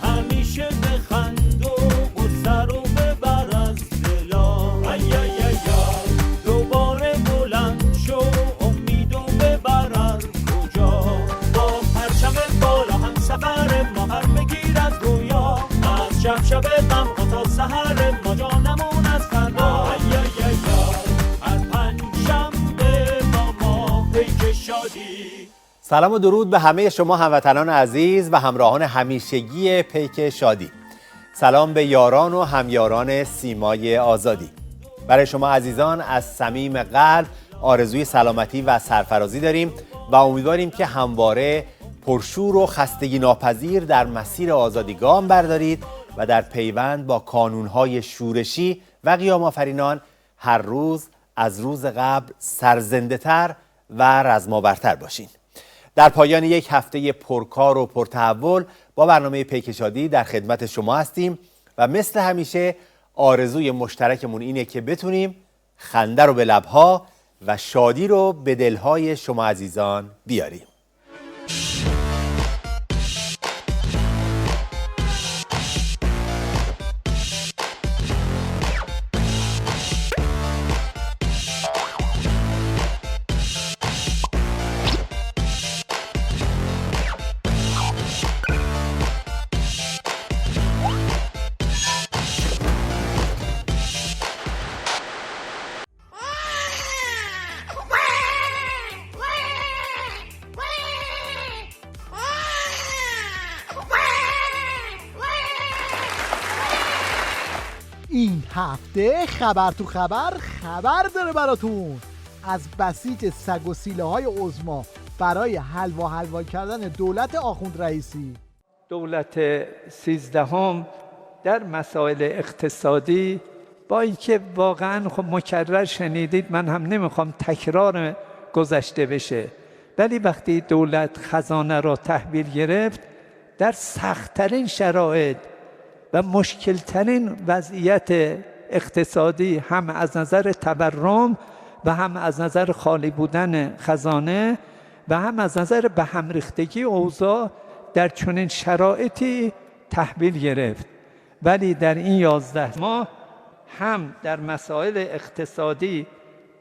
همیشه بخند و سر و ببر از دلا، دوباره بلند شو امید و ببر از کجا، با پرچم بالا هم سفر ما هر بگیر از رویا، از شب غم تا سحر ما جانمون از فردا، هر پنجشنبه ما پیک شادی. سلام و درود به همه شما هموطنان عزیز و همراهان همیشگی پیک شادی. سلام به یاران و همیاران سیمای آزادی. برای شما عزیزان از صمیم قلب آرزوی سلامتی و سرفرازی داریم و امیدواریم که همواره پرشور و خستگی ناپذیر در مسیر آزادی گام بردارید و در پیوند با کانونهای شورشی و قیام آفرینان هر روز از روز قبل سرزنده‌تر و رزم‌آورتر باشین. در پایان یک هفته پرکار و پرتحول با برنامه پیک شادی در خدمت شما هستیم و مثل همیشه آرزوی مشترکمون اینه که بتونیم خنده رو به لبها و شادی رو به دلهای شما عزیزان بیاریم. این هفته خبر تو خبر داره براتون از بسیج سگ و سیله های عظما برای حلوا کردن دولت آخوند رئیسی. دولت 13 در مسائل اقتصادی با اینکه واقعا خب مکرر شنیدید، من هم نمیخوام تکرار گذشته بشه، ولی وقتی دولت خزانه را تحویل گرفت در سخت‌ترین شرایط و مشکلترین وضعیت اقتصادی، هم از نظر تورم و هم از نظر خالی بودن خزانه و هم از نظر به هم ریختگی اوضاع، در چنین شرایطی تحویل گرفت. ولی در این 11 ماه هم در مسائل اقتصادی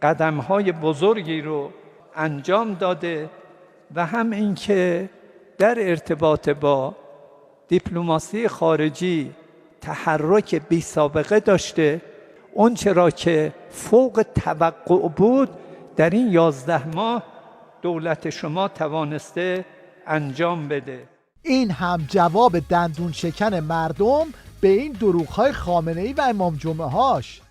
قدم‌های بزرگی رو انجام داده و هم اینکه در ارتباط با دیپلماسی خارجی تحرک بی سابقه داشته. اون چرا که فوق توقع بود در این 11 ماه دولت شما توانسته انجام بده. این هم جواب دندون شکن مردم به این دروغ‌های خامنه‌ای و امام جمعه هاش.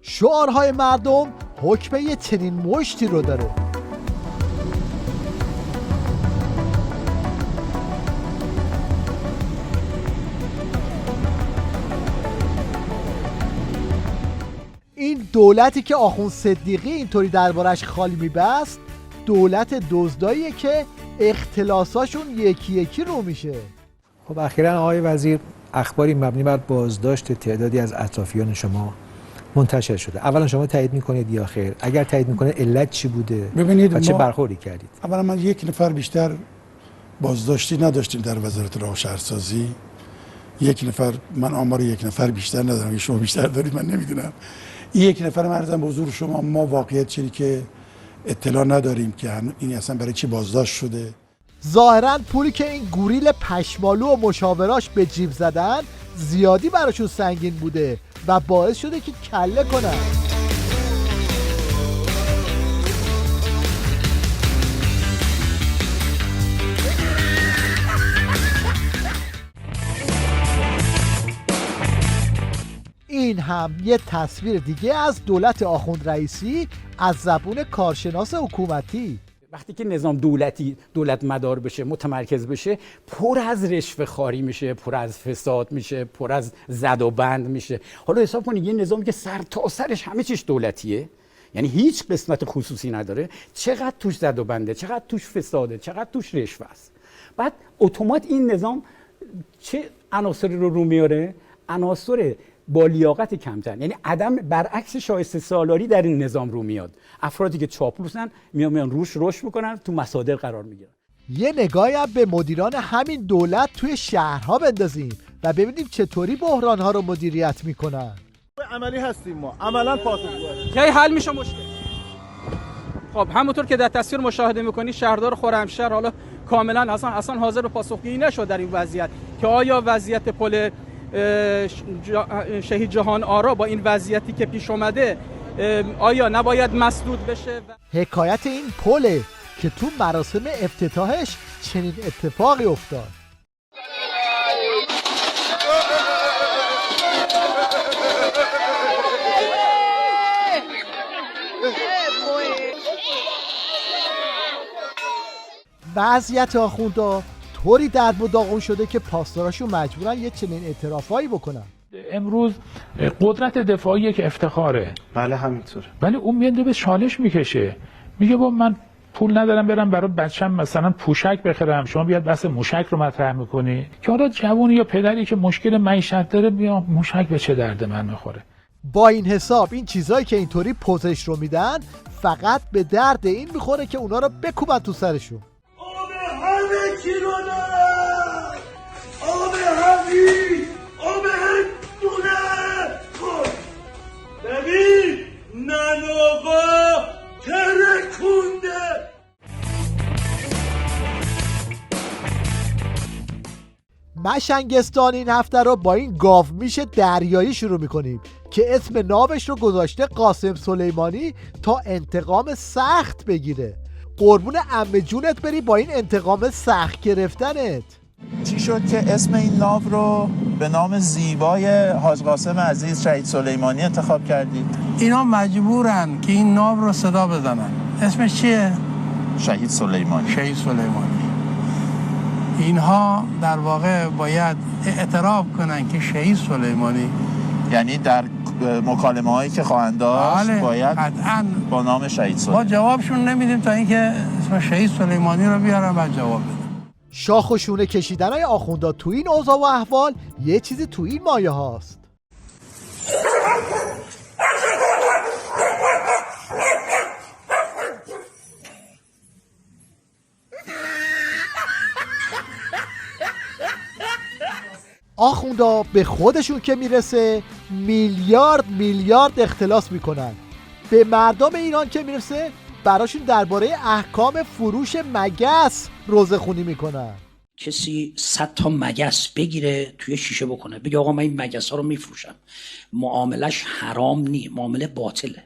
شعارهای مردم حکم یه چنین مشتی رو داره. این دولتی که آخوند صدیقی اینطوری دربارش خالی میبست دولت دزداییه که اختلاساشون یکی یکی رو میشه. خب اخیراً آقای وزیر اخباری مبنی بر بازداشت تعدادی از اطرافیان شما منتشر شده. اولا شما تایید میکنید یا خیر؟ اگر تایید میکنید علت چی بوده؟ ببینید و چه برخوردی کردید؟ اولا من یک نفر بیشتر بازداشتی نداشتیم در وزارت راه و شهرسازی. یک نفر، من آمار یک نفر بیشتر ندارم، شما بیشتر دارید من نمیدونم. این یک نفر عرضم به حضور شما، ما واقعیت چیزی که اطلاع نداریم که این اصلا برای چی بازداشت شده. ظاهراً پولی که این گوریل پشمالو و مشاوراش به جیب زدن زیادی براشون سنگین بوده و باعث شده که کله کنن. این هم یه تصویر دیگه از دولت آخوند رئیسی از زبون کارشناس حکومتی. وقتی که نظام دولت مدار بشه، متمرکز بشه، پر از رشوه خواری میشه، پر از فساد میشه، پر از زد و بند میشه. حالا حساب کنید یه نظامی که سر تا سرش همه چیش دولتیه، یعنی هیچ قسمت خصوصی نداره، چقدر توش زد و بنده، چقدر توش فساده، چقدر توش رشوه است. بعد اتومات این نظام چه عناصری رو میاره؟ عناصر با لیاقت کمتر، یعنی عدم، برعکس شایسته سالاری در این نظام رو میاد. افرادی که چاپلوسن میان روش رشد میکنن، تو مصادر قرار میگیرن. یه نگاهی هم به مدیران همین دولت توی شهرها بندازیم و ببینیم چطوری بحرانها رو مدیریت میکنن. عملی هستیم ما، عملا پاسخگوییم. کی حل میشه مشکل؟ خب همونطور که در تصویر مشاهده میکنی شهردار خرمشهر حالا کاملا اصلا حاضر به پاسخگویی نشد در این وضعیت که آیا وضعیت پل شهید جهان آرا با این وضعیتی که پیش اومده آیا نباید مسدود بشه؟ حکایت این پله که تو مراسم افتتاحش چنین اتفاقی افتاد. وضعیت آخوندا طوری درد و داغون شده که پاسداراشون مجبورن یه چنین اعترافایی بکنن. امروز قدرت دفاعی که افتخاره، بله همینطوره، ولی اون میاد به چالش میکشه، میگه با من پول ندارم برم برای بچه‌م مثلا پوشک بخرم، شما بیاد بحث موشک رو مطرح میکنی که حالا جوونی یا پدری که مشکل معیشت داره بیا موشک به چه درد من میخوره. با این حساب این چیزایی که اینطوری پوزش رو میدن فقط به درد این میخوره که اونا رو بکوبن تو سرشون. همه چی رو دارم، آب همین، آب دونه خود ببین ننوغا ترکونده. مشنگستان این هفته رو با این گاومیش دریایی شروع میکنیم که اسم ناوش رو گذاشته قاسم سلیمانی تا انتقام سخت بگیره. قربون عمه جونت بری با این انتقام سخت گرفتنت. چی شد که اسم این ناو رو به نام زیبای حاج قاسم عزیز شهید سلیمانی انتخاب کردید؟ اینا مجبورن که این ناو رو صدا بزنن. اسمش چیه؟ شهید سلیمانی. شهید سلیمانی. اینها در واقع باید اعتراف کنن که شهید سلیمانی، یعنی در مکالمه هایی که خواهند داشت باید قطعاً با نام شهید سلیمانی. ما جوابشون نمیدیم تا اینکه اسم شهید سلیمانی رو بیارن و جواب بدن. شاخ و شونه کشیدنای آخوندا تو این اوضاع و احوال یه چیزی تو این مایه هاست. آخوندا به خودشون که میرسه میلیارد اختلاس میکنن. به مردم ایران که میرسه براشون درباره احکام فروش مگس روزخونی میکنن. کسی 100 تا مگس بگیره توی شیشه بکنه بگه آقا من این مگس ها رو میفروشم، معاملش حرام نی، معامله باطله.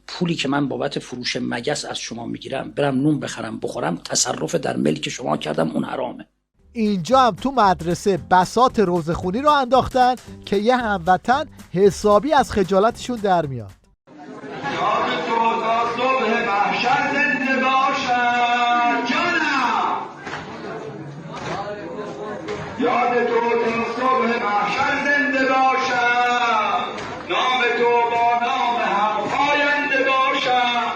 پولی که من بابت فروش مگس از شما میگیرم برم نون بخرم بخورم، تصرف در ملک شما کردم، اون حرامه. اینجا هم تو مدرسه بساط روزخونی رو انداختن که یه هموطن حسابی از خجالتشون در میاد. یاد تو تا صبح محشر زنده باشد جانم، یاد تو تا صبح محشر زنده باشد، نام تو با نام هم پاینده باشد،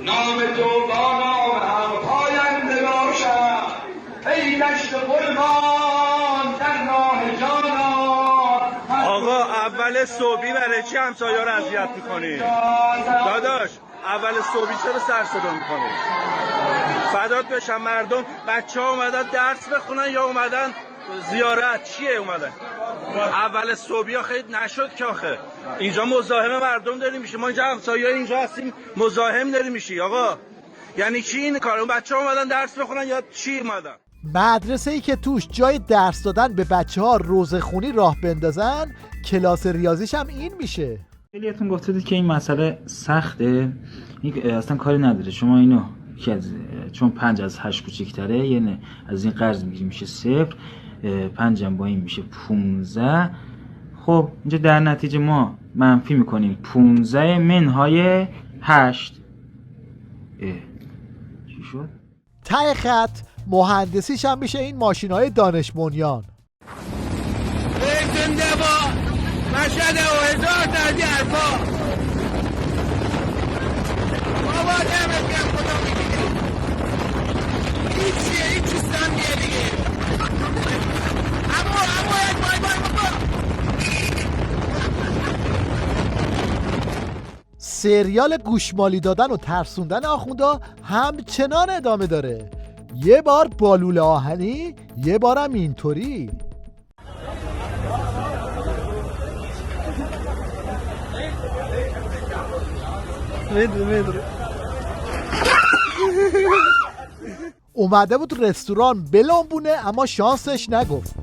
نام تو با نام هم پاینده باشد. ای دشت قربان در راه جانان. آقا اول صبحی برای چی همسایه‌ها رو اذیت می‌کنی؟ داداش اول صبحی چرا سر صدا می‌کنی؟ فدات بشم، مردم بچه‌ها اومدن درس بخونن یا اومدن زیارت؟ چیه اومدن؟ اول صبحی ها خیلی نشد که آخه اینجا مزاحم مردم داری میشه. ما اینجا همسایه‌ها اینجا هستیم مزاحم داری میشی آقا. یعنی چی این کار؟ بچه‌ها اومدن درس بخونن یا چی اومدن؟ مدرسه‌ای که توش جای درس دادن به بچه‌ها روزخونی راه بندازن، کلاس ریاضیش هم این میشه. خیلیاتون گفتید که این مسئله سخته، این اصلا کاری نداره. شما اینو که از چون 5 از 8 کوچیک‌تره، یعنی از این قرض میگیری میشه 0، 5 هم با این میشه 15. خب اینجا در نتیجه ما منفی میکنیم 15 منهای 8. چی شد؟ ته خط مهندسیش هم میشه این ماشین‌های دانش بنیان. زنده با مشهد و 1000 تا از حرفا بابا دمت گرم خدا میگیری سریال گوشمالی دادن و ترسوندن آخوندا همچنان ادامه داره. یه بار بالوله آهنی، یه بارم اینطوری. اومده بود رستوران بلنبونه اما شانسش نگفت.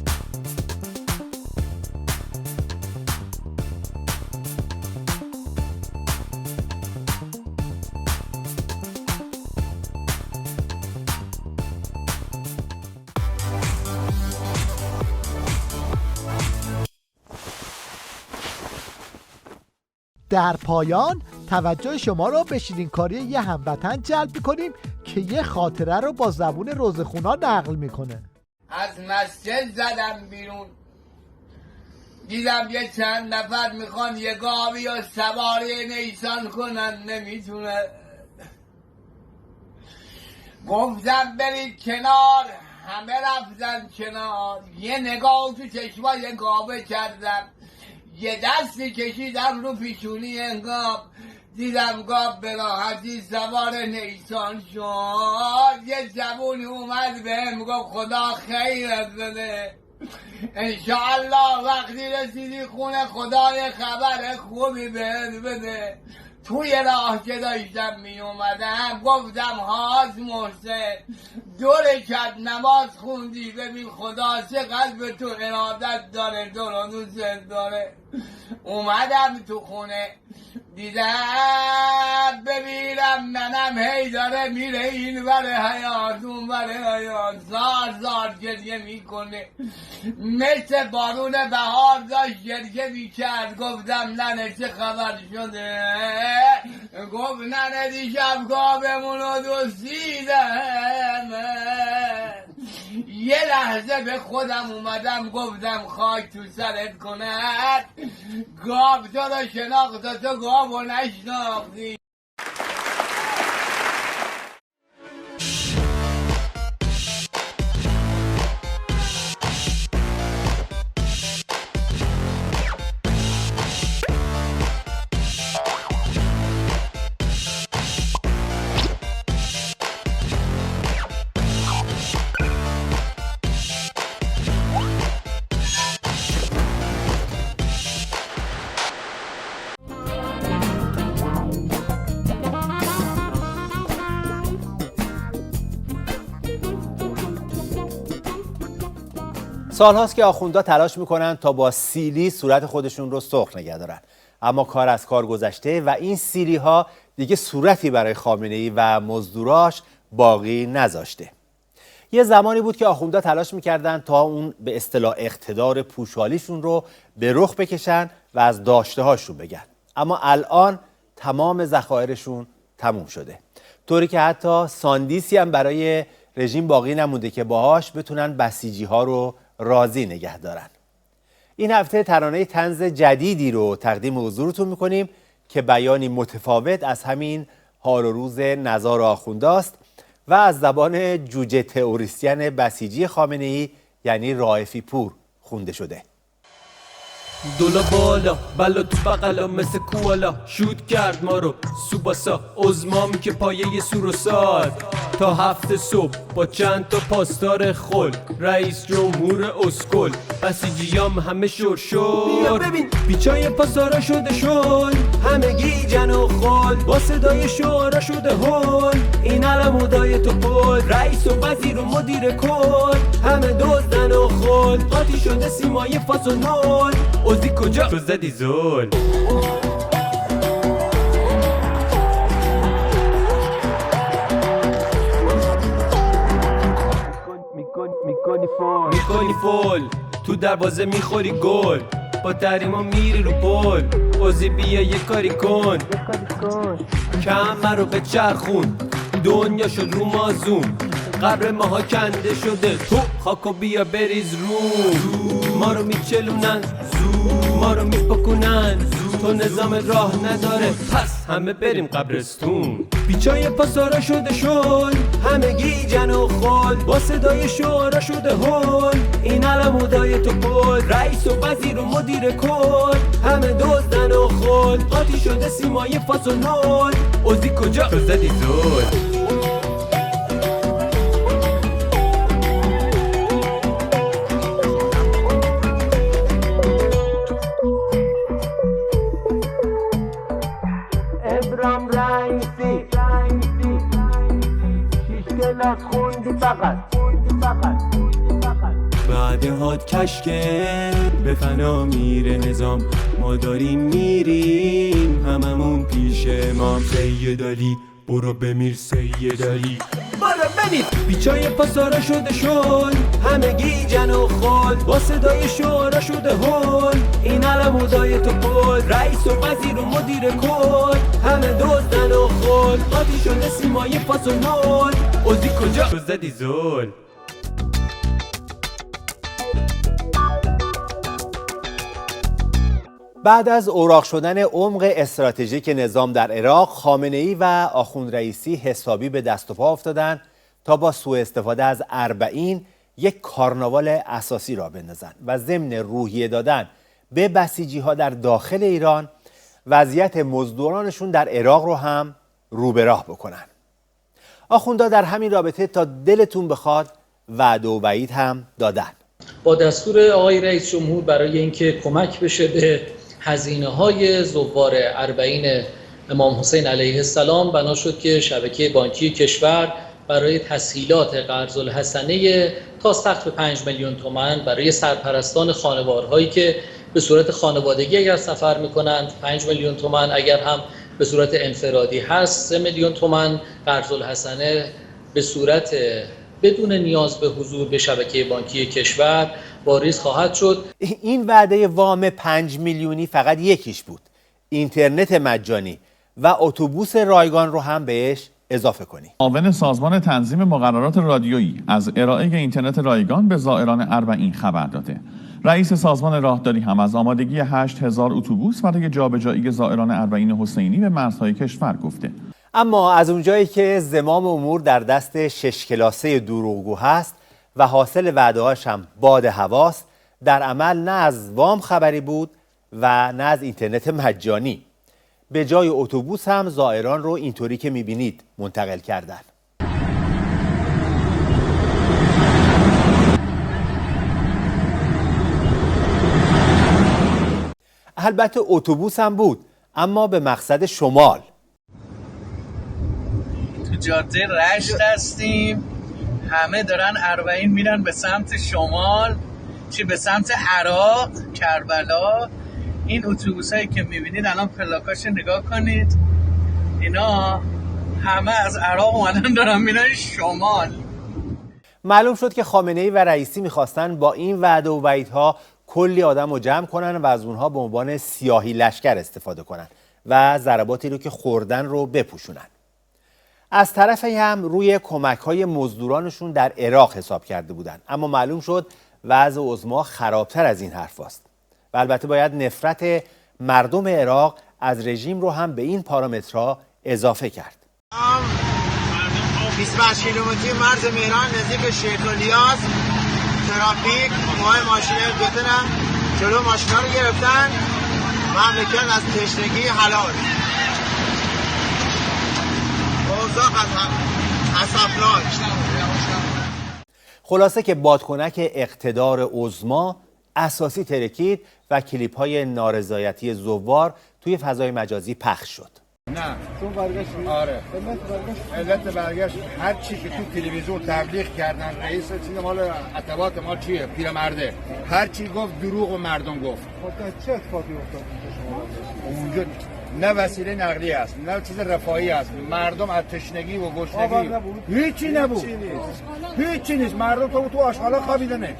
در پایان توجه شما را به شیرینکاری یه هموطن جلب می‌کنیم که یه خاطره رو با زبون روزخونا نقل میکنه. از مسجد زدم بیرون، دیدم یه چند نفر میخوان یه گاوی و سواری نیسان کنن، نمیتونه. گفتم برید کنار، همه رفتن کنار. یه نگاه تو چشمای گاوه کردم، یه دستی کشیدم رو پیشونی انگاب، دیدم گاب به راحتی سوار نیسان شد. یه جوونی اومد بهم گفت خدا خیرت بده، انشاءالله وقتی رسیدی خونه خدای خبر خوبی بهت بده. توی راه که داشتم می اومدم گفتم حاج محسن دو رکعت نماز خوندی، ببین خدا چقدر به تو ارادت داره، تو رو دوست داره. اومدم تو خونه دیدم ببینم ننم هی داره میره این بره حیات اون بره حیات، زار گریه میکنه، مثل بارون بهار داشت گریه میکرد. گفتم ننه چه خبر شده؟ گفت ننه دیشب گاومون رو دزدیدن. یه لحظه به خودم اومدم گفتم خاک تو سرت کند، گاو تو رو شناخت تو گاو رو نشناختی. سالهاست که آخوندها تلاش میکنن تا با سیلی صورت خودشون رو سرخ نگه دارن، اما کار از کار گذشته و این سیلی ها دیگه صورتی برای خامنه‌ای و مزدوراش باقی نذاشته. یه زمانی بود که آخوندها تلاش میکردن تا اون به اصطلاح اقتدار پوشالیشون رو به رخ بکشن و از داشته هاشون بگن، اما الان تمام ذخایرشون تموم شده، طوری که حتی ساندیسی هم برای رژیم باقی نمونده که باهاش بتونن بسیجی ها رو راضی نگه دارن. این هفته ترانه طنز جدیدی رو تقدیم حضورتون میکنیم که بیانی متفاوت از همین حال و روز نزار آخوندهاست و از زبان جوجه تئوریسین بسیجی خامنه‌ای یعنی رائفی پور خونده شده. دولا بالا بلا تو بغلا مثل کوالا، شود کرد ما رو سوباسا ازمامی که پایه سور و سار. تا 7 صبح با چند تا پاسدار خل، رئیس جمهور اسکل، بسیجیام همه شرشور. ببین بیچای پاسدارا شده شل، همه گیجن و خل، با صدای شعارا شده هل. این علمودای تو پل، رئیس و وزیر و مدیر کل، همه دزدن و خل. قاطی شده سیمای فاس و نول، اوزی کجا تو زدی زول. میکنی فول تو دروازه میخوری گل، با تحریما میری رو پل. اوزی بیا یه کاری کن، کمر رو به چرخون، دنیا شد رو مازون، قبر ماها کنده شده، تو خاکو بیا بریز رو. ما رو میچلونن، ما رو میپکنن، تو نظام راه نداره پس همه بریم قبرستون. بیچای پاسارا شده شل، همگی جن و خل، با صدای شعارا شده هل. این علمودای تو پل، رئیس و وزیر و مدیر کل، همه دزدن و خل. قاطی شده سیمای فاس و نول، اوزی کجا تو زدی زول. ابرام رئیسی شیش کلاس خوندی فقط بعدهات کشکه به فنا میره نظام، ما داریم میریم هممون پیش امام. سید علی برو بمیر سید علی برو بمیر. بیچای پاسارا شده شل، همگی جن و خل، با صدای شعارا شده هل. این علمودای تو پل، رئیس و وزیر و مدیر کل، همه دزدن و خل. قاطی شده سیمای فاس و نول، اوزی کجا تو زدی زول. بعد از اوراق شدن عمق استراتژیک نظام در عراق، خامنه‌ای و آخوند رئیسی حسابی به دست و پا افتادن تا با سوء استفاده از اربعین یک کارناوال اساسی را بندازن و ضمن روحیه دادن به بسیجی‌ها در داخل ایران، وضعیت مزدورانشون در عراق رو هم رو به راه بکنن. آخوندا در همین رابطه تا دلتون بخواد وعده و وعید هم دادن. با دستور آقای رئیس جمهور برای اینکه کمک بشه به هزینه‌های زوار اربعین امام حسین علیه السلام، بنا شد که شبکه بانکی کشور برای تسهیلات قرض الحسنه تا سقف 5 میلیون تومان برای سرپرستان خانوارهایی که به صورت خانوادگی اگر سفر میکنند 5 میلیون تومان، اگر هم به صورت انفرادی هست 3 میلیون تومان قرض الحسنه به صورت بدون نیاز به حضور به شبکه بانکی کشور واریز خواهد شد. این وعده وام 5 میلیونی فقط یکیش بود. اینترنت مجانی و اتوبوس رایگان رو هم بهش اضافه کنی. معاون سازمان تنظیم مقررات رادیویی از ارائه اینترنت رایگان به زائران اربعین خبر داده. رئیس سازمان راهداری هم از آمادگی 8000 اتوبوس برای جابجایی زائران اربعین حسینی به مرزهای کشور گفته. اما از اونجایی که زمام امور در دست 6 کلاسه دروغگو هست و حاصل وعده‌هاش هم باد هواست، در عمل نه از وام خبری بود و نه از اینترنت مجانی. به جای اتوبوس هم زائران رو اینطوری که می‌بینید منتقل کردن. البته اتوبوس هم بود، اما به مقصد شمال. تو جاده رشت هستیم، همه دارن اربعین میرن به سمت شمال، چه به سمت عراق، کربلا. این اتوبوس هایی که میبینید الان پلاکاش نگاه کنید، اینا همه از عراق اومدن دارن میرن شمال. معلوم شد که خامنه‌ای و رئیسی میخواستن با این وعده و وعیدها کلی آدم رو جمع کنن و از اونها به عنوان سیاهی لشکر استفاده کنن و ضرباتی رو که خوردن رو بپوشونن. از طرفی هم روی کمک‌های مزدورانشون در عراق حساب کرده بودن، اما معلوم شد وضع اوضاع خرابتر از این حرف است. و البته باید نفرت مردم عراق از رژیم رو هم به این پارامترها اضافه کرد. 28 کیلومتری مرز مهران نزدیک شیخ الیاس ترافیک ماه ماشین دوتنم جلو ماشینا رو گرفتن، مملکت از تشنگی حلال. اوضاع اسفناک. خلاصه که بادکنک اقتدار عظما اساسی ترکید و کلیپ‌های نارضایتی زوار توی فضای مجازی پخش شد. نه چون برگشت. آره علت برگشت هر چی که تو تلویزیون تبلیغ کردن رئیس چیز مال اتباعات ما چیه پیرمرده، هر چی گفت دروغ و مردم گفت. چه اتفاقی افتاد اونجا؟ نه وسیله نقلیه است، نه چیز رفاهی است. مردم از تشنگی و گشنگی هیچی نبود. هیچی نیست. مردم تو آشغالا خوابیدنه.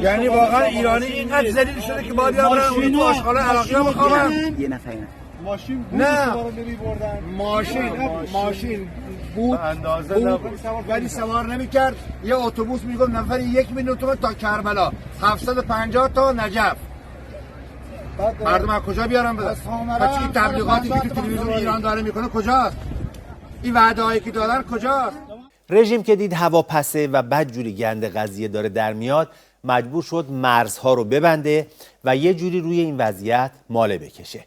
یعنی واقعا ایرانی اینقدر ذلیل شده که باید برن تو آشغالا عراقی‌ها بخوابن. یه نفر ماشین بود، نه ماشین بود اندازه نبود ولی سوار نمی‌کرد. یه اتوبوس میگفت نفر 1 میلیون تومان تا کربلا، 750 تا نجف. مردم از کجا بیارم بدن؟ این تبلیغاتی که تو تلویزیون ایران داره میکنه کجاست؟ این وعده هایی که دادن کجاست؟ رژیم که دید هوا پسه و بدجوری گند قضیه داره در میاد، مجبور شد مرزها رو ببنده و یه جوری روی این وضعیت ماله بکشه.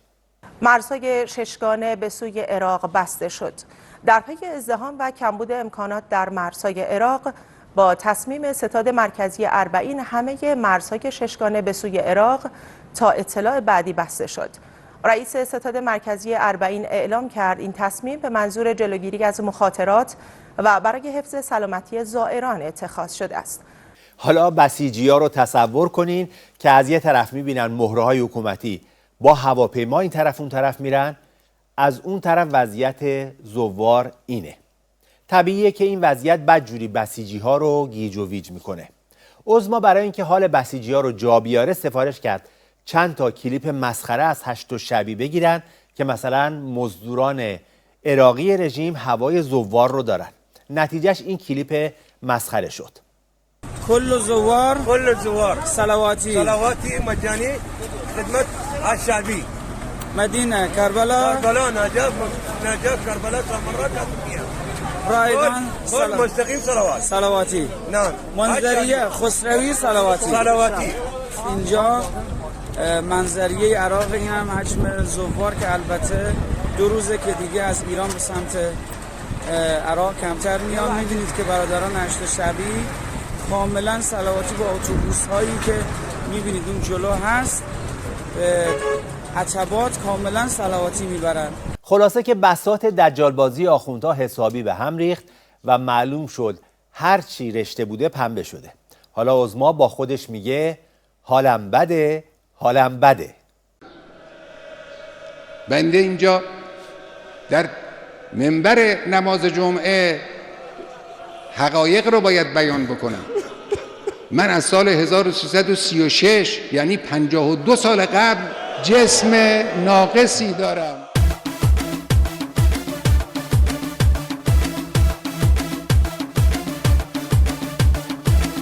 مرزهای ششگانه به سوی عراق بسته شد. در پی ازدحام و کمبود امکانات در مرزهای عراق، با تصمیم ستاد مرکزی اربعین همه مرزهای ششگانه به سوی عراق تا اطلاع بعدی بسته شد. رئیس ستاد مرکزی اربعین اعلام کرد این تصمیم به منظور جلوگیری از مخاطرات و برای حفظ سلامتی زائران اتخاذ شده است. حالا بسیجی‌ها رو تصور کنین که از یه طرف میبینن مهره‌های حکومتی با هواپیما این طرف اون طرف میرن، از اون طرف وضعیت زوار اینه. طبیعیه که این وضعیت بدجوری بسیجی‌ها رو گیج و ویج میکنه. عظما برای اینکه حال بسیجی‌ها رو جا بیاره سفارش کرد چند تا کلیپ مسخره از هشت و شبی بگیرن که مثلا مزدوران عراقی رژیم هوای زوار رو دارن. نتیجهش این کلیپ مسخره شد. كل الزوار صلواتي مجاني خدمة الشعبي مدينة كربلاء نجاف كربلاء مرات رائدان مستقيم صلواتي نعم منظریه خسروی صلواتی اینجا منظریه عراق، این هم حجم زوار که البته 2 روزه که دیگه از ایران به سمت عراق کمتر میاد. میدونید که برادران هشت شبی کاملا صلواتی با اتوبوس هایی که میبینید اون جلو هست عتبات کاملا صلواتی میبرن. خلاصه که بساط دجالبازی آخوندها حسابی به هم ریخت و معلوم شد هر چی رشته بوده پنبه شده. حالا عظما با خودش میگه حالم بده، حالم بده. بنده اینجا در منبر نماز جمعه حقایق رو باید بیان بکنم. من از سال 1336 یعنی 52 سال قبل جسم ناقصی دارم.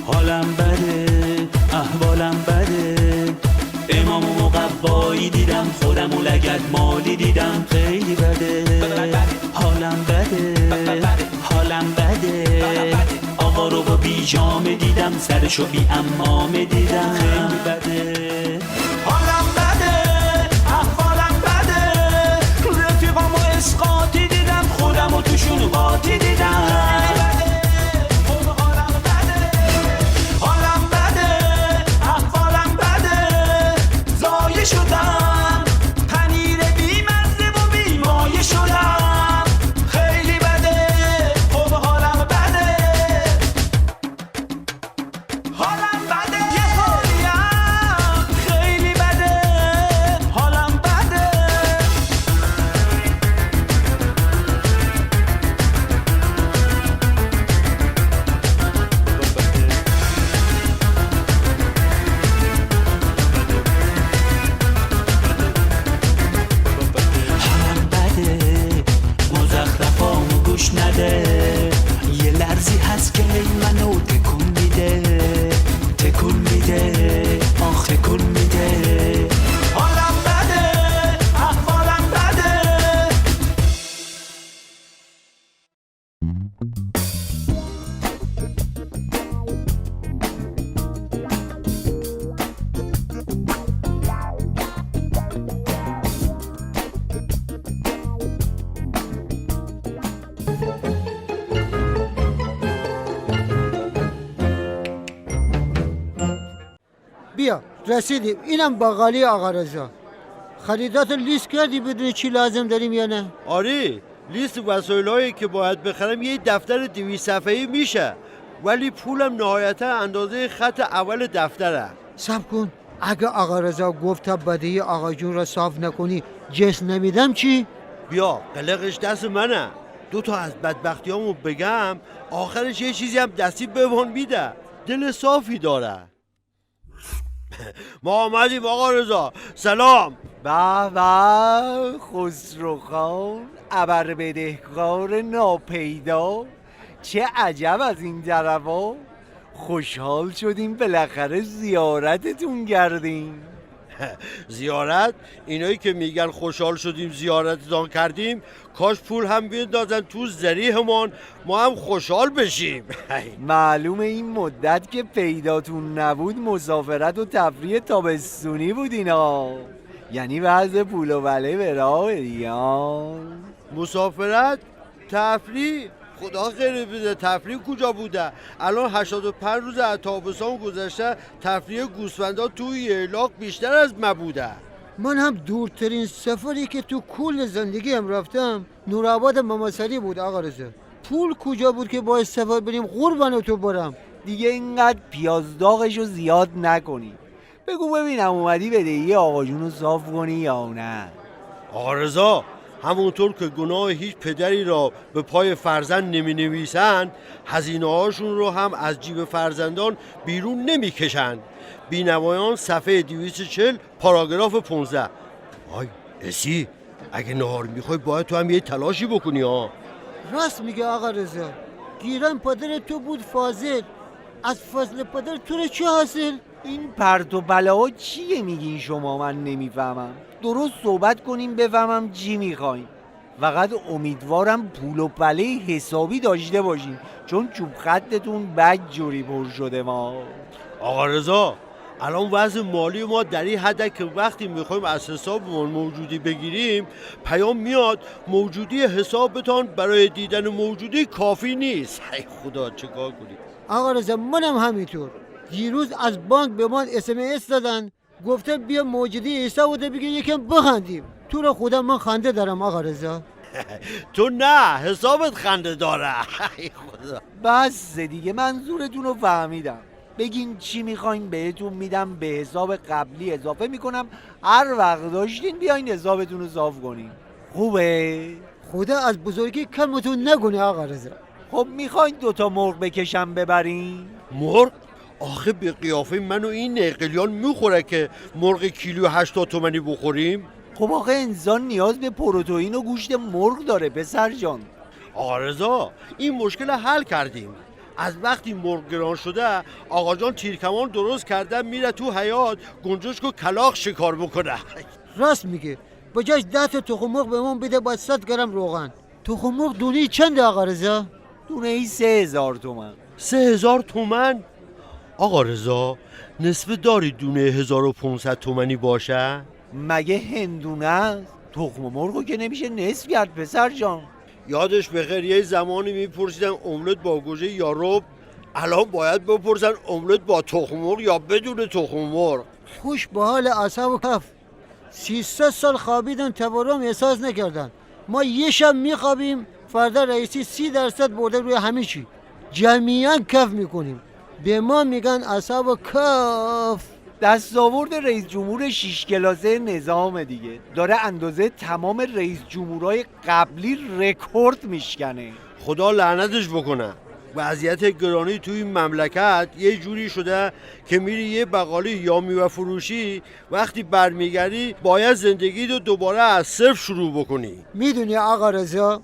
حالم بده، احوالم بده، امام و مقوایی دیدم، خودم و لگد مالی دیدم، خیلی بده. حالم بده، حالم بده، آقا رو با بیجامه دیدم، سرشو بی امامه دیدم، خیلی بده. حالم بده، احوالم بده، رفیقام و اسقاطی دیدم، خودم و توشون قاطی دیدم. شدم پنیر بی‌مزه و بی‌مایه شدم، خیلی بده، خب حالم بده، حالم بده، یه حالیم خیلی بده، حالم بده. گوش نده، یه لرزی هست که هی منو تکون میده، تکون میده، آخ تکون میده. حالم بده، احوالم بده. بیا رسیدیم، اینم باقالی آقا رضا. خریدات لیست کردی بدونی چی لازم داریم یا نه؟ آره، لیست وسایلایی که باید بخرم یه دفتر 200 صفحه‌ای میشه، ولی پولم نهایتا اندازه خط اول دفتره. صبر کن، اگه آقا رضا گفت تا بدهی آقا جون را صاف نکنی جس نمیدم چی؟ بیا قلقش دست منه، 2 تا از بدبختیامو بگم آخرش یه چیزی هم دستی بهمون میده. دل صافی داره. ما آمدیم آقا رضا، سلام. به به خسرو خان، ابر بدهکار ناپیدا، چه عجب از این دروا. خوشحال شدیم بالاخره زیارتتون کردیم. زیارت؟ اینایی که میگن خوشحال شدیم زیارتتان کردیم، کاش پول هم بیندازن تو ذریحمان ما هم خوشحال بشیم. معلومه این مدت که پیداتون نبود مسافرت و تفریح تابستونی بود اینا. یعنی وضع پول و بله به راه دیگه. مسافرت؟ تفریح؟ خدا خیره بده. تفریح کجا بوده؟ الان 85 روز از تابستان گذشته تفریح گوسفندا توی ییلاق بیشتر از ما بوده. من هم دورترین سفری که تو کل زندگیم رفتم نورآباد مماسری بود آقا رضا. پول کجا بود که باید سفر بریم قربان تو برم. دیگه اینقدر پیاز داغشو زیاد نکنی. بگو ببینم اومدی بدهی آقا جونو صاف کنی یا نه؟ آقا رضا، همونطور که گناه هیچ پدری را به پای فرزند نمی نویسند، هزینه هاشون رو هم از جیب فرزندان بیرون نمی کشند. بینوایان صفحه 240 پاراگراف 15. آی اسی، اگه نهار میخوای باید تو هم یه تلاشی بکنی ها. راست میگه آقا رضا. گیرم پدر تو بود فاضل، از فضل پدر تو رو چه حاصل؟ این پرت و بلاها چیه میگین شما؟ من نمیفهمم. درست صحبت کنیم بفهمم چی میخواین. فقط امیدوارم پول و بله حسابی داشته باشین، چون چوب خطتون بد جوری پر شده. ما آقا رضا، الان وضع مالی ما در این حده که وقتی میخوایم از حسابمون موجودی بگیریم پیام میاد موجودی حسابتان برای دیدن موجودی کافی نیست. ای خدا چیکار کنیم؟ آقا رضا منم همینطور. دیروز از بانک به من SMS دادن گفتن بیا موجودی حسابو بگیر یکم بخندیم. تو رو خدا من خنده دارم آقا رضا. تو نه، حسابت خنده داره. ای خدا. بس دیگه منظورتون رو فهمیدم. بگین چی میخواین بهتون میدم، به حساب قبلی اضافه میکنم، هر وقت داشتین بیاین حسابتون رو صاف کنین. خوبه؟ خدا از بزرگی کمتون نگونه آقا رضا. خب میخواین 2 مرغ بکشم ببرین؟ مرغ؟ آخه به قیافه من و این نقلیان میخوره که مرغ کیلو 80 تومانی بخوریم؟ خب آخه انسان نیاز به پروتئین و گوشت مرغ داره پسر جان. آقا رضا، این مشکل حل کردیم. از وقتی مرغ گران شده آقا جان تیرکمان درست کرده میره تو حیاط گنجشک و کلاغ شکار بکنه. راست میگه. بجاش 10 تا تخم مرغ به من بده با 100 گرم روغن. تخم مرغ دونه چنده آقا رضا؟ دونه 3000 تومان. 3000 تومان؟ آقا رضا، نصف داری دونه 1500 تومانی باشه؟ مگه هندونه است؟ تخم مرغو که نمیشه نصف کرد پسر جان. یادش بخیر یه زمانی میپرسیدن املت با گوجه یا رب، الان باید بپرسن املت با تخم مرغ یا بدون تخم مرغ. خوش به حال اعصاب و کف. 300 سال خوابیدن تورم احساس نکردن. ما یه شب میخوابیم فردا رئیسی 30% برده روی همه چی. جمعیاً کف میکنیم. به ما میگن اعصاب و کف. دستاورد رئیس جمهور 6 کلاسه نظام دیگه. داره اندازه تمام رئیس جمهورهای قبلی رکورد میشکنه. خدا لعنتش بکنه. وضعیت گرانی توی این مملکت یه جوری شده که میری یه بقالی یا میوه فروشی، وقتی برمیگردی باید زندگی رو دوباره از صفر شروع بکنی. میدونی آقا رضا،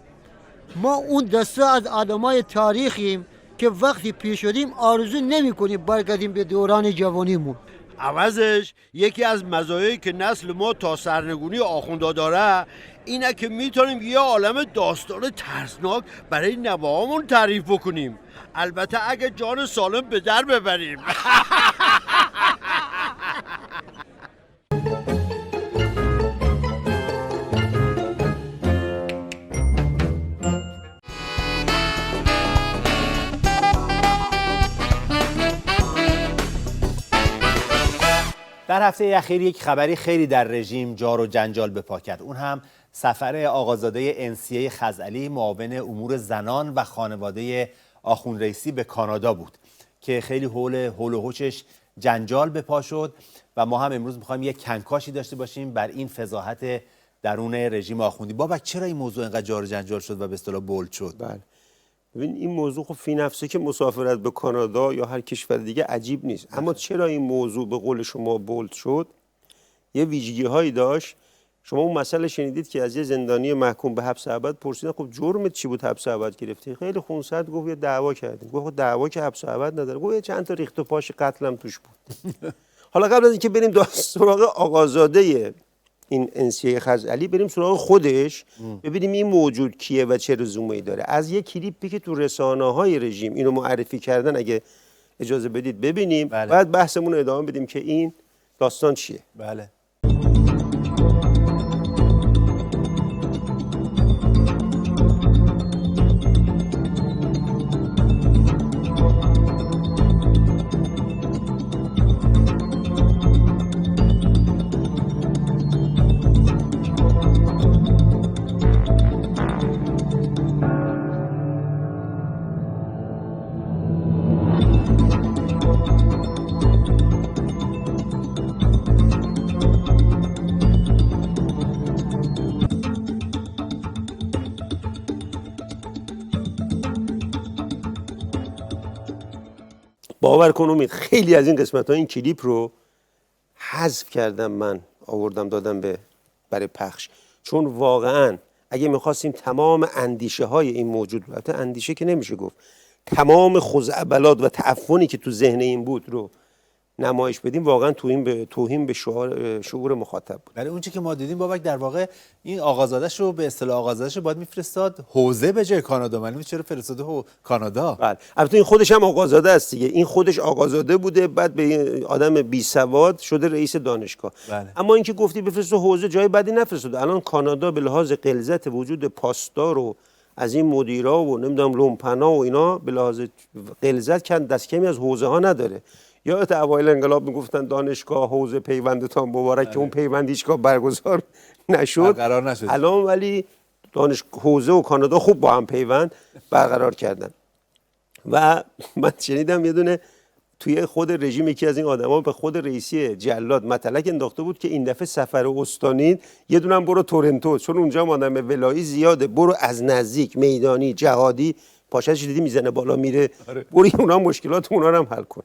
ما اون دسته از آدمای تاریخیم که وقتی پیر شدیم آرزو نمی کنیم برگردیم به دوران جوانیمون. عوضش یکی از مزایایی که نسل ما تا سرنگونی آخوندا داره اینه که میتونیم یه عالم داستان ترسناک برای نوهامون تعریف بکنیم، البته اگه جان سالم به در ببریم. در هفته اخیر یک خبری خیلی در رژیم جار و جنجال به پا کرد. اون هم سفر آقازاده انسیه خزعلی معاون امور زنان و خانواده آخوند رئیسی به کانادا بود که خیلی هول و هوچش جنجال به پا شد و ما هم امروز می‌خوایم یک کنکاشی داشته باشیم بر این فضاحت درون رژیم آخوندی. بابک چرا این موضوع اینقدر جار و جنجال شد و به اصطلاح بولد شد؟ بله. ببین این موضوع خب فی نفسه که مسافرت به کانادا یا هر کشور دیگه عجیب نیست، اما چرا این موضوع به قول شما بولد شد؟ یه ویژگی هایی داشت. شما اون مسئله شنیدید که از یه زندانی محکوم به حبس ابد پرسیدن خب جرمت چی بود حبس ابد گرفتی؟ خیلی خونسرد گفت یه دعوا کردیم. گفت دعوا که حبس ابد نداره. گفت چند تا ریخت و پاش قتلم توش بود. حالا قبل از اینکه بریم سراغ آقازاده این انسیه خزعلی، بریم سراغ خودش ببینیم این موجود کیه و چه رزومه‌ای داره. از یه کلیپی که تو رسانه‌های رژیم اینو معرفی کردن اگه اجازه بدید ببینیم. بعد بحثمون رو ادامه بدیم که این داستان چیه. بله. باور کن امید خیلی از این قسمت ها این کلیپ رو حذف کردم، من آوردم دادم برای پخش، چون واقعا اگه میخواستیم تمام اندیشه های این موجود، البته اندیشه که نمیشه گفت، تمام خزعبلات و تعفنی که تو ذهن این بود رو نمایش بدیم، واقعا توهین به شعور مخاطب بود. برای اونچه که ما دیدیم بابک در واقع این آقازاده‌ش رو به اصطلاح آقازاده‌ش رو باید میفرستاد حوزه به جای کانادا. معلومه چرا فرستاده کانادا. بله البته این خودش هم آقازاده است دیگه، این خودش آقازاده بوده، بعد به آدم بی سواد شده رئیس دانشگاه. بله. اما اینکه گفتی بفرسته حوزه، جای بدی نفرستاده. الان کانادا به لحاظ غلظت وجود پاسدار و از این مدیرا و نمیدونم لومپنا و اینا به لحاظ غلظت دست کمی از حوزه ها نداره. یادت اوایل انقلاب میگفتن دانشگاه حوزه پیوندتان مبارک، که اون پیوند هیچگاه برگزار نشد. الان ولی حوزه و کانادا خوب با هم پیوند برقرار کردن. و من شنیدم یه دونه توی خود رژیم یکی از این آدما به خود رئیسی جلاد مطلق انداخته بود که این دفعه سفر استانین یه دونه برو تورنتو، چون اونجا آدم ولایی زیاده، برو از نزدیک میدانی جهادی پاشش دیدی میزنه بالا میره، برو اونا مشکلات اونا رو هم حل کن.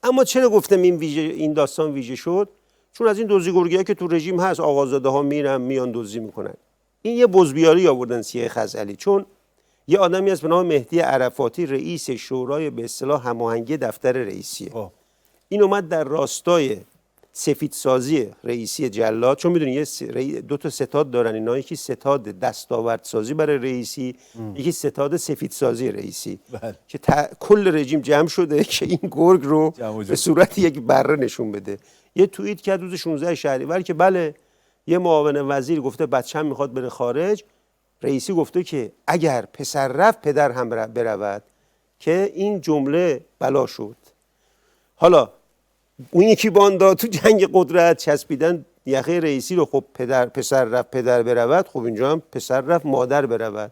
اما چرا گفتم این داستان ویژه شد؟ چون از این دزدی گرگی‌ها که تو رژیم هست، آقازاده ها میرن میان دزدی میکنن. این یه بزبیاری آوردن سیه خزعلی، چون یه آدمی هست به نام مهدی عرفاتی، رئیس شورای به اصطلاح هماهنگی دفتر رئیسیه. این اومد در راستای سفیدسازی رئیسی جلاد، چون میدونی دو تا ستاد دارن اینا، یکی ستاد دستاوردسازی برای رئیسی، یکی ستاد سفیدسازی رئیسی که کل رژیم جمع شده که این گرگ رو به صورت یک بره نشون بده. یه توییت کرد روز 16 شهریور که بله یه معاون وزیر گفته بچه‌م میخواد بره خارج، رئیسی گفته که اگر پسر رفت پدر هم برود، که این جمله بلا شد. حالا اون یکی باندا تو جنگ قدرت چسبیدن یخه رئیسی رو، خب پسر رفت پدر برود، خب اینجا هم پسر رفت مادر برود.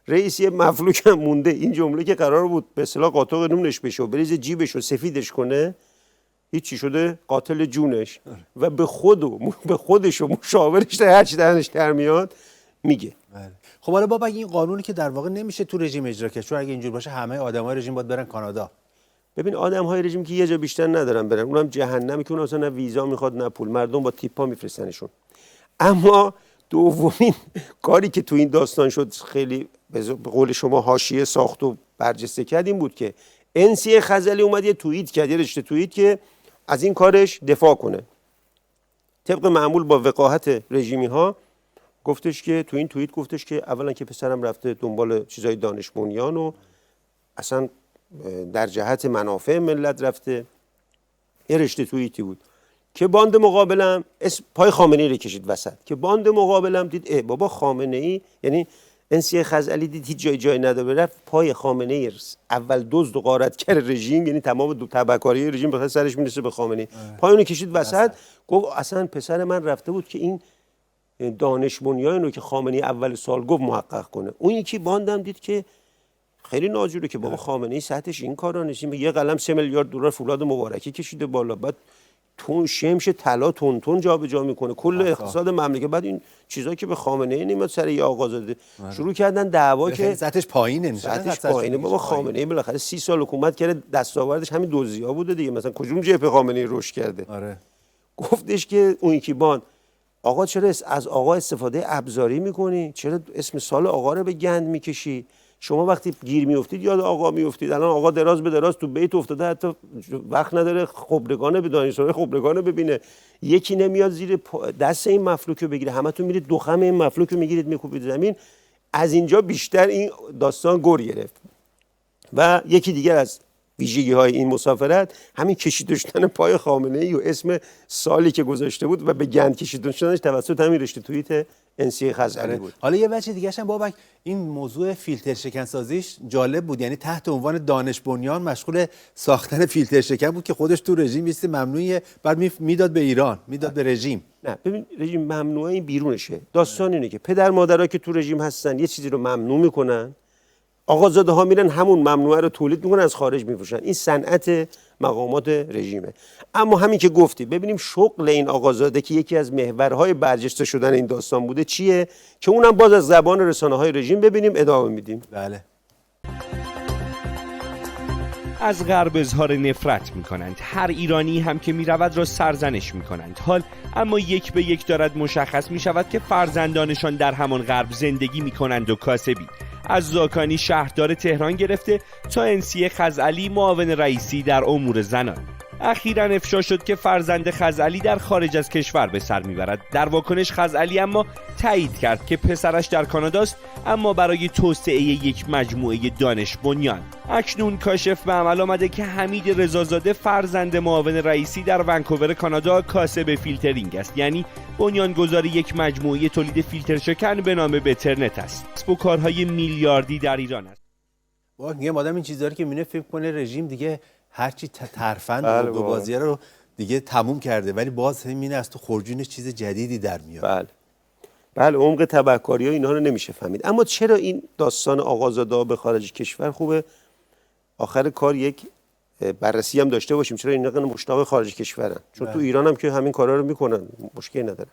رئیسی مفلوک هم مونده، این جمله که قرار بود به اصطلاح قاطق نونش بشه و بریز جیبش رو سفیدش کنه، هیچی شده قاتل جونش و به خودش و مشاورش هر چی دهنش در میاد میگه. خب حالا بابا این قانونی که در واقع نمیشه تو رژیم اجرا کرد، چون اگه اینجور باشه همه آدمای رژیم باید برن کانادا. ببین آدم‌های رژیم که یه جا بیشتر ندارن برن، اونم جهنمی که اون اصلا نه ویزا میخواد نه پول، مردم با تیپا میفرستنشون. اما دومین کاری که تو این داستان شد، خیلی به قول شما حاشیه ساخت و برجسته کرد، این بود که انسیه خزعلی اومد یه توییت کرد، یه رشته توییت که از این کارش دفاع کنه. طبق معمول با وقاحت رژیمی ها گفتش که تو این توییت گفتش که اولا که پسرم رفته دنبال چیزای دانش بنیان و اصلا در جهت منافع ملت رفته. یه رشته توییتی بود که باند مقابلم پای خامنه‌ای رو کشید وسط، که باند مقابلم دید بابا خامنه‌ای، یعنی انسیه خزعلی دید هیچ جای نداره، رفت پای خامنه‌ای اول دزد و غارتگر رژیم، یعنی تمام تبعکاری رژیم بخاطر سرش میرسه به خامنه‌ای، پای اون کشید وسط، گفت اصلا پسر من رفته بود که این دانش بنیان رو که خامنه‌ای اول سال گفت محقق کنه. اون یکی باندم دید که خیلی ناجوره که بابا خامنه‌ای سطحش این کارا نشین، یه قلم 3 میلیارد دلار فولاد مبارکی کشیده بالا، بعد تون شمش طلا تون جابجا میکنه کل اقتصاد مملکت، بعد این چیزا که به خامنه‌ای نمیاد سر یه آقازاده شروع کردن دعوا که سطحش پایینه، سطحش پایینه. بابا خامنه‌ای بالاخره 30 سال حکومت کرده، دستاوردش همین دزدی‌ها بوده دیگه، مثلا کجوم جبهه خامنه‌ای رشد کرده. گفتش که اون یکی بان آقا چرا از آقا استفاده ابزاری میکنی؟ چرا اسم سال آقا رو به گند میکشی؟ شما وقتی گیر میافتید یاد آقا میافتید. الان آقا دراز به دراز تو بیت افتاده، حتی وقت نداره خبرگانه به دانشجوی خبرگانه ببینه. یکی نمیاد زیر دست این مفلوک رو بگیره، همتون میرید دو خم این مفلوک رو میگیرید میکوبید زمین. از اینجا بیشتر این داستان گر گرفت. و یکی دیگر از ویژگی‌های این مسافرت همین کشیده شدن پای خامنه‌ای و اسم سالی که گذاشته بود و به گند کشیده شدنش توسط همین رشته توییت انسی خزعلی بود. حالا یه بچه دیگه هم بابک، این موضوع فیلتر شکن سازیش جالب بود، یعنی تحت عنوان دانش بنیان مشغول ساختن فیلتر شکن بود که خودش تو رژیم میست ممنوعه، بعد میداد به ایران، میداد به رژیم. نه ببین، رژیم ممنوعه این بیرونشه. داستان اینه که پدر مادرها که تو رژیم هستن یه چیزی رو ممنوع میکنن، آقازاده ها میرن همون ممنوعه رو تولید میکنن از خارج میفروشن. این صنعت مقامات رژیمه. اما همین که گفتی، ببینیم شغل این آقازاده که یکی از محورهای برجسته شدن این داستان بوده چیه، که اونم باز از زبان رسانه‌های رژیم ببینیم ادامه میدیم. بله. از غرب اظهار نفرت میکنند، هر ایرانی هم که میرود را سرزنش میکنند. حال اما یک به یک دارد مشخص میشود که فرزندانشان در همان غرب زندگی میکنند و کاسبی. از زاکانی شهردار تهران گرفته تا انسی خزعلی معاون رئیسی در امور زنان. اخیراً افشا شد که فرزند خزعلی در خارج از کشور به سر میبرد. در واکنش خزعلی اما تایید کرد که پسرش در کاناداست، اما برای توسعه یک مجموعه دانش بنیان. اکنون کاشف به عمل آمده که حمید رضازاده فرزند معاون رئیسی در ونکوور کانادا کاسب فیلترینگ است، یعنی بنیانگذار یک مجموعه تولید فیلتر شکن به نام بترنت است. کسب و کارهای میلیاردی در ایران است. واقعا میگم آدم این چیزا رو که میونه فکر کنه رژیم دیگه هرچی ترفند و بازی رو دیگه تموم کرده، ولی باز همین از تو خرجونش چیز جدیدی در میاد. بله عمق تبهکاری‌ها اینها رو نمیشه فهمید. اما چرا این داستان آقازاده به خارج کشور خوبه؟ آخر کار یک بررسی هم داشته باشیم چرا اینا مشتاق خارج کشورن، چون تو ایران هم که همین کارا رو میکنن، مشکلی ندارن.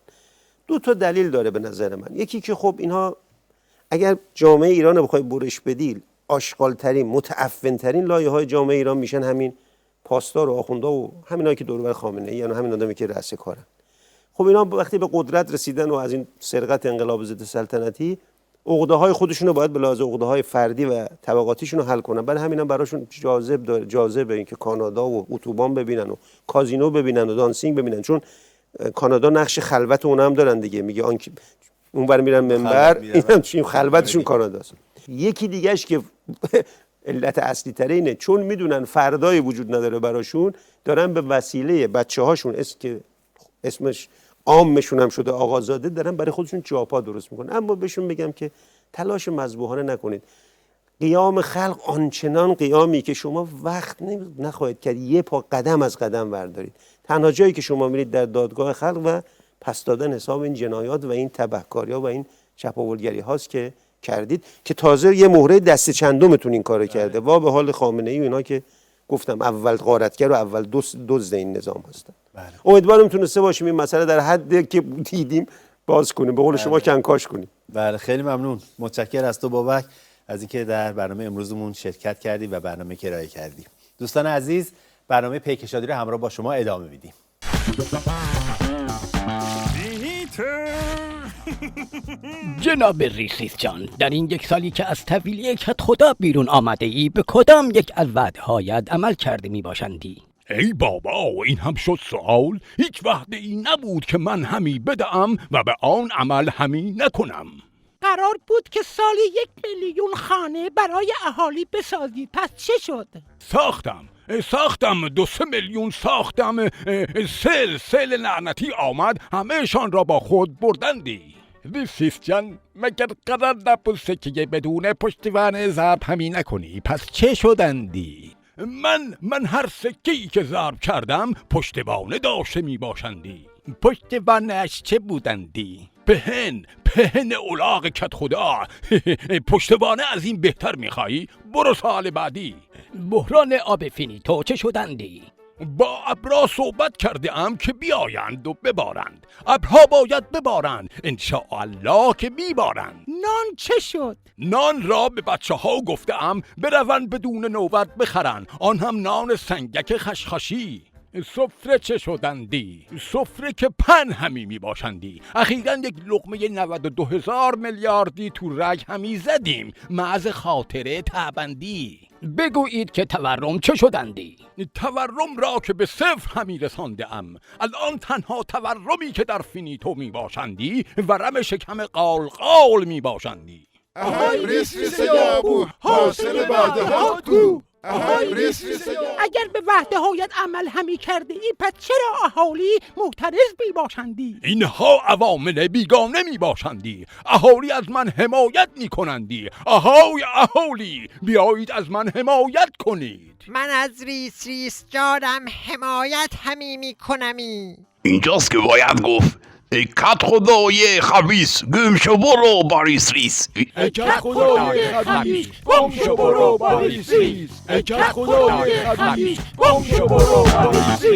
دو تا دلیل داره به نظر من. یکی که خب اینها اگر جامعه ایران رو بخوای برش بدی، آشغال‌ترین، متعفن‌ترین لایه‌های جامعه ایران میشن همین پاسدار و آخوندا و همینایی که دور و بر خامنه‌ای، یعنی همین آدمی که رأس کارن. خب اینا وقتی به قدرت رسیدن و از این سرقت انقلاب ضد سلطنتی، عقده‌های خودشون رو باید به لحاظ عقده‌های فردی و طبقاتیشون رو حل کنن. بعد همینم براشون جاذبه این که کانادا و اتوبان ببینن و کازینو ببینن و دانسینگ ببینن، چون کانادا نقش خلوت اونم دارن دیگه. میگه آن اونور میرن منبر، اینم چی خلوتشون کاناداست. یکی دیگهش که علت اصلی تره اینه، چون میدونن فردای وجود نداره براشون، دارن به وسیله بچه‌هاشون که اسمش عامشون هم شده آقازاده، دارن برای خودشون جاپا درست میکنن. اما بهشون بگم که تلاش مذبوحانه نکنید. قیام خلق آنچنان قیامی که شما وقت نخواهید کرد یه پا قدم از قدم بردارید. تنها جایی که شما میرید در دادگاه خلق و پس دادن حساب این جنایات و این تبهکاری‌ها و این چپاولگری هاست که کردید، که تازه یه مهره دست چندمتون این کارو کرده. وا به حال خامنه‌ای و اینا که گفتم اول غارتگر و اول دزد این نظام هستن. امیدوارم تونسته باشیم این مسئله در حدی که دیدیم باز کنیم، به قول شما کنکاش کنیم. بله خیلی ممنون. متشکرم از تو بابک از اینکه در برنامه امروزمون شرکت کردی و برنامه کرایه کردی. دوستان عزیز، برنامه پیک شادی رو همراه با شما ادامه میدیم. جناب ریسیس جان، در این یک سالی که از تحویل کدخدا بیرون آمده ای، به کدام یک از وعده‌هایت عمل کرده می باشندی؟ ای بابا، این هم شد سوال؟ هیچ وعده ای نبود که من همی بدم و به آن عمل همی نکنم. قرار بود که سالی 1,000,000 خانه برای اهالی بسازید، پس چه شد؟ ساختم 2-3 میلیون ساختم. سیل لعنتی آمد، همهشان را با خود بردندی. ریسیس جان، مگر قرار نبوده که بدون پشتیبان ضرب همی نکنی؟ پس چه شدندی؟ من هر سکه‌ای که ضرب کردم پشتیبانه داشته می باشندی. پشتیبانش چه بودندی؟ پهن اولاغ کدخدا. پشتیبانه از این بهتر میخوایی؟ برو سال بعدی. بحران آب فینیتو چه شدندی؟ با ابرها صحبت کرده ام که بیایند و ببارند. ابرها باید ببارند، انشاءالله که میبارند. نان چه شد؟ نان را به بچه ها گفته ام بروند بدون نوبت بخرن، آن هم نان سنگک خشخاشی. سفره چه شدندی؟ سفره که پن همی می باشندی. اخیراً یک لقمه 92,000 میلیاردی تو رگ همی زدیم، معز خاطره تبندی. بگویید که تورم چه شدندی؟ تورم را که به صفر همی رسانده ام. الان تنها تورمی که در فینیتو می باشندی ورم شکم قال می باشندی. اهای ریس یابو حاصل بعد ها تو. اگر به وعده هایت عمل همی کرده ای، پس چرا اهالی معترض می باشندی؟ اینها عوامل بیگانه می باشندی. اهالی از من حمایت می کنندی. اهای اهالی بیایید از من حمایت کنید. من از ریس جانم حمایت همی می کنمی. اینجاست که باید گفت ای کت خدای خبیث گم شو برو با ریس. ای کت خدای خبیث گم شو برو با ریس. ای کت خدای خبیث گم شو برو با ریس.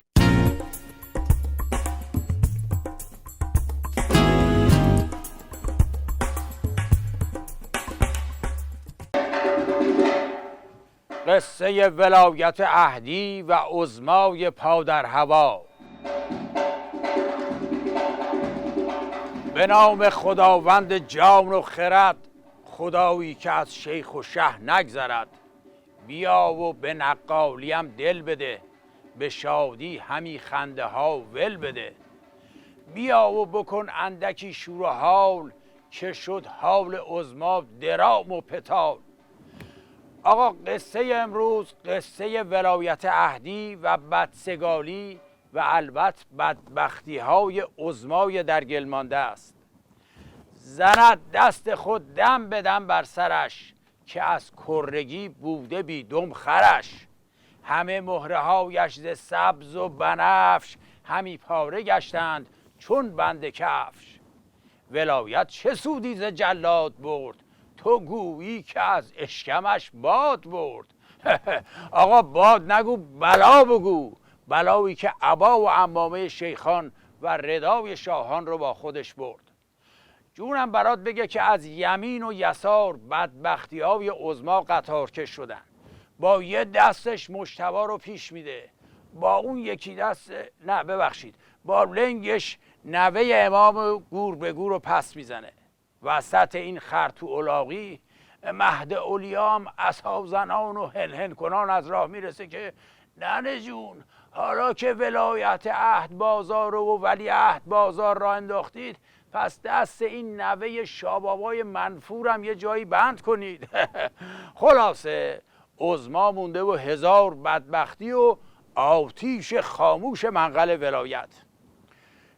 قصه ولایت عهدی و عظمای پا در هوا. به نام خداوند جان و خرد، خدایی که از شیخ و شه نگذرد. بیا و به نقالیم دل بده، به شادی همی خنده ها ول بده. بیا و بکن اندکی شور و حال، که شد حال عظما درام و پتال. آقا قصه امروز قصه ولایت عهدی و بدسگالی و البته بدبختی های عظمای در گل مانده است. زند دست خود دم به دم بر سرش، که از کرگی بوده بی دم خرش. همه مهره هایش ز سبز و بنفش، همی پاره گشتند چون بند کفش. ولایت چه سودی ز جلاد برد، تو گویی که از اشکمش باد برد. آقا باد نگو بلا بگو، بلایی که عبا و عمامه شیخان و ردای شاهان رو با خودش برد. جونم برات بگه که از یمین و یسار بدبختی های عظما قطارکش شدن. با یه دستش مجتبی رو پیش میده، با اون یکی دست با لنگش نوه امام گور به گور رو پس میزنه. وسط این خرطو الاغی مهد اولیام اصحاب زنان و هن کنان از راه میرسه که ننه جون، حالا که ولایت عهد بازار و ولی عهد بازار را انداختید، پس دست این نوه شابابای منفورم یه جایی بند کنید. خلاصه عظما مونده و هزار بدبختی و آتیش خاموش منقل ولایت.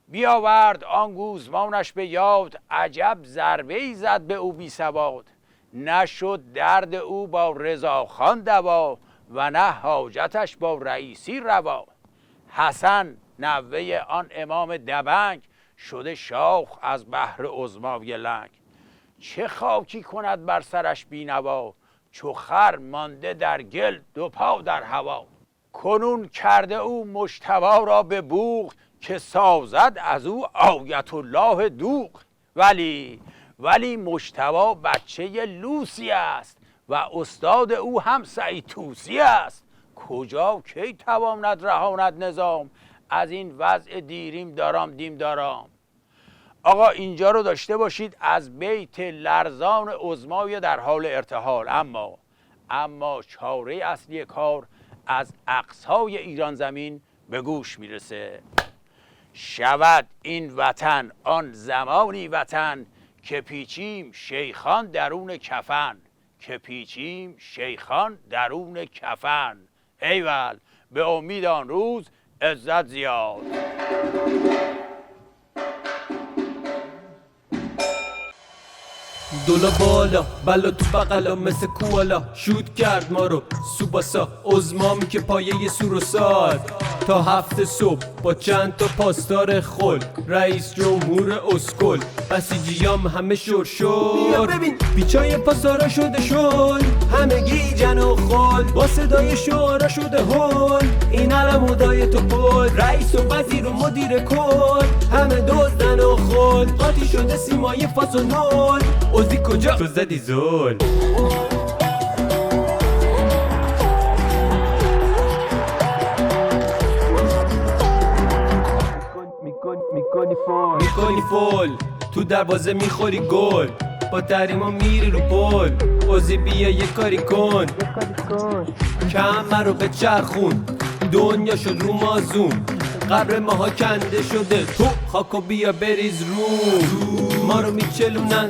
بیاورد آن گوزمانش به یاد، عجب ضربه‌ای زد به او بی سواد. نشد درد او با رضاخان دوا، و نه حاجتش با رئیسی روا. حسن نوه آن امام دبنگ، شده شاخ از بحر عظمای لنگ. چه خاکی کند بر سرش بینوا، چو خر مانده در گل دو پا در هوا. کنون کرده او مجتبی را به بوق، که سازد از او آیت الله دوق. ولی مجتبی بچه لوسی است، و استاد او هم سعید توسی است. کجا کی تواند رهاند نظام، از این وضع دیریم دارام دیم دارام. آقا اینجا رو داشته باشید از بیت لرزان عظمای در حال ارتحال. اما چاره اصلی کار از اقصای ایران زمین به گوش میرسه. شود این وطن آن زمانی وطن، که پیچیم شیخان درون کفن. ایول به امید آن روز عزت زیاد. دولا بالا بلا تو بغلا مثل کوالا، شوت کرد ما رو سوباسا عظمامی که پایه سور و سال. تا 7 صبح با چند تا پاسدار خل، رئیس جمهور اسکل، بسیجیام همه شور. بیا ببین بیچای پاسدارا شده شل، همه گیجن و خل، با صدای شعارا شده هل. این علمودای تو پل، رئیس و وزیر و مدیر کل، همه دزدن و خل. قاطی شده سیمای فاس و نول، اوزی کجا تو زدی زول. میکنی فول، تو دروازه میخوری گل، با تریما میری رو پل. اوزی بیا یه کاری کن، کمر رو به چرخون، دنیا شد رو مازون، قبر ماها کنده شده، تو خاکو بیا بریز رو. ما رو میچلونن،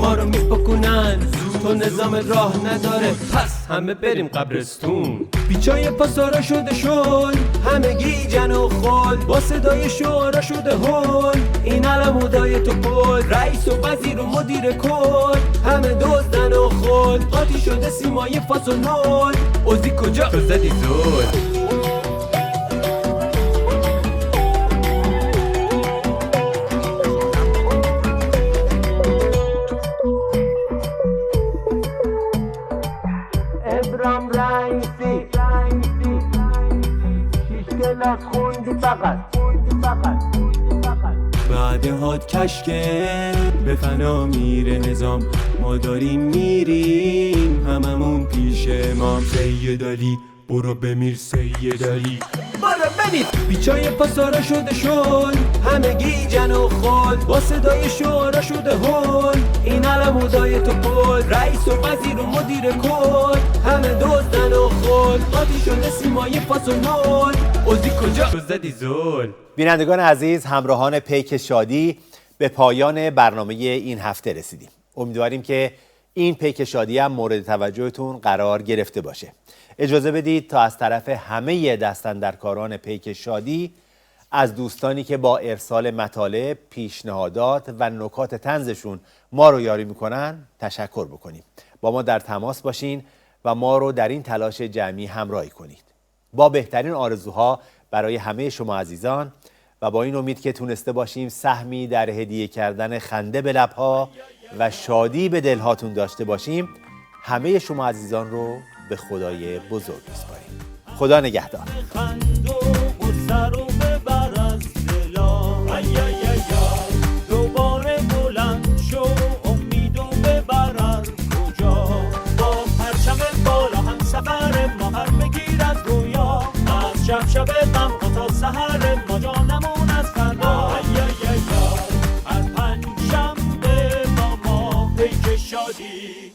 ما رو میپکونن، تو نظام راه نداره پس همه بریم قبرستون. بیچای پاسارا شده شل، همه گیجن و خل، با صدای شعرا شده هل، این علمودای تو پل، رئیس و وزیر و مدیر کل، همه دزدن و خل، قاطی شده سیمای فاس و نول. اوزی کجا تو زدی زول. ابرام رئیسی 6 کلاس خوندی فقط. بعد هات کشکه به فنا میره نظام، ما داریم میریم هممون پیش امام. سید علی برو بمیر سید علی، برو بمیر. بیچای پاسارا شده شل، همه گیجن و خل، با صدای شعرا شده هل، این علمودای تو پل، رئیس و وزیر و مدیر کل، همه دزدن و خل، قاطی شده سیمای فاس و نول. اوزی کجا تو زدی زول. بینندگان عزیز، همراهان پیک شادی، به پایان برنامه این هفته رسیدیم. امیدواریم که این پیک شادی هم مورد توجهتون قرار گرفته باشه. اجازه بدید تا از طرف همه دستاندرکاران پیک شادی، از دوستانی که با ارسال مطالب، پیشنهادات و نکات طنزشون ما رو یاری میکنن تشکر بکنیم. با ما در تماس باشین و ما رو در این تلاش جمعی همراهی کنید. با بهترین آرزوها برای همه شما عزیزان و با این امید که تونسته باشیم سهمی در هدیه کردن خنده به لبها و شادی به دلهاتون داشته باشیم، همه شما عزیزان رو به خدای بزرگ میسپاریم. خدا نگهدار. دوباره بلند شو، امیدو ببر از کجا، با پرچم بالا هم سفر ما، هر بگیر از رویا، از شب غم تا سحر ما، جانمون از فردا. هر پنج شنبه با ما پیک شادی.